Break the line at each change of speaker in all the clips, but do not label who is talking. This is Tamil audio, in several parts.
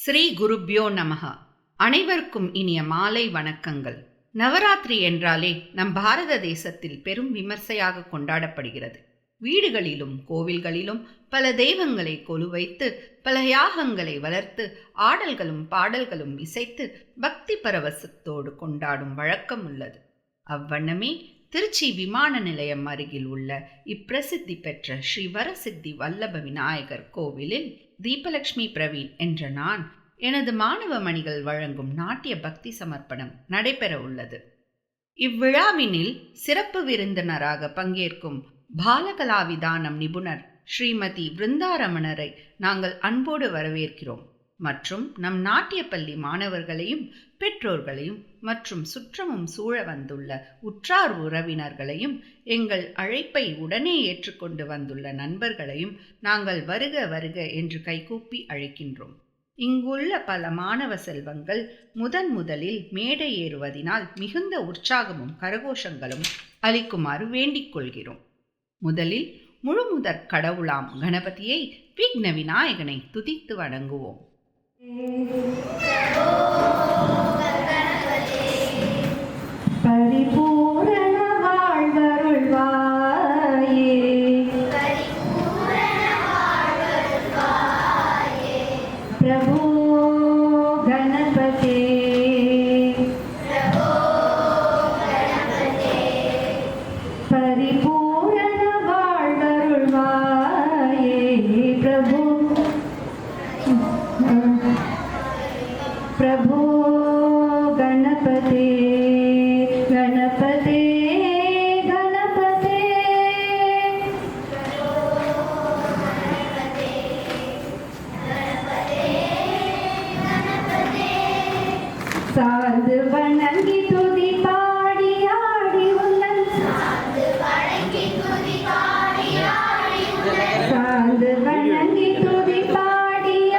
ஸ்ரீ குருப்யோ நமஹ. அனைவருக்கும் இனிய மாலை வணக்கங்கள். நவராத்திரி என்றாலே நம் பாரத தேசத்தில் பெரும் விமர்சையாக கொண்டாடப்படுகிறது. வீடுகளிலும் கோவில்களிலும் பல தெய்வங்களை கொலுவைத்து பல யாகங்களை வளர்த்து ஆடல்களும் பாடல்களும் இசைத்து பக்தி பரவசத்தோடு கொண்டாடும் வழக்கம் உள்ளது. அவ்வண்ணமே திருச்சி விமான நிலையம் அருகில் உள்ள இப்பிரசித்தி பெற்ற ஸ்ரீ வரசித்தி வல்லப விநாயகர் கோவிலில் தீபலட்சுமி பிரவீன் என்ற நான் எனது மாணவ மணிகள் வழங்கும் நாட்டிய பக்தி சமர்ப்பணம் நடைபெற உள்ளது. இவ்விழாவினில் சிறப்பு விருந்தினராக பங்கேற்கும் பாலகலாவிதானம் நிபுணர் ஸ்ரீமதி விருந்தாரமணரை நாங்கள் அன்போடு வரவேற்கிறோம். மற்றும் நம் நாட்டிய பள்ளி மாணவர்களையும் பெற்றோர்களையும் மற்றும் சுற்றமும் சூழ வந்துள்ள உற்றார் உறவினர்களையும் எங்கள் அழைப்பை உடனே ஏற்றுக்கொண்டு வந்துள்ள நண்பர்களையும் நாங்கள் வருக வருக என்று கைகூப்பி அழைக்கின்றோம். இங்குள்ள பல மாணவ செல்வங்கள் முதலில் மேடை ஏறுவதினால் மிகுந்த உற்சாகமும் கரகோஷங்களும் அளிக்குமாறு வேண்டிக் கொள்கிறோம். முதலில் முழுமுதற் கடவுளாம் கணபதியை விக்ன விநாயகனை துதித்து வணங்குவோம்.
பரிபூரண வாழ்வருள்வாயே, பிரபு கணபதே, பரிபூரண வாழ்வருள்வாயே, பிரபு பிரபு கணபதே கணபதே கணபதே, சார்ந்து வணங்கி துதி பாடி ஆடி உள்ளன், சார்ந்து வணங்கி துதி பாடி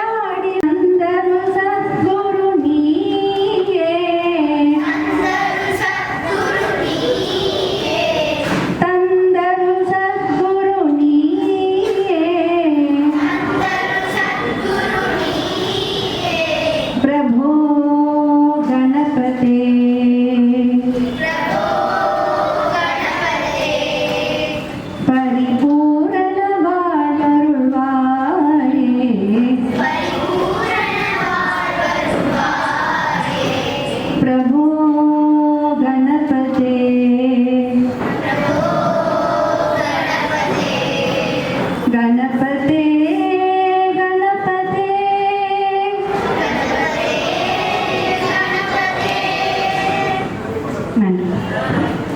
ஆடி அந்தரு சத்குரு நீயே, தந்தரு சத்குரு நீயே, பிரபு கணபதே பரிபூரண வாழ்வருள்வாயே, பிரபு கணபதே கணபதே கணபதே, நன்றி.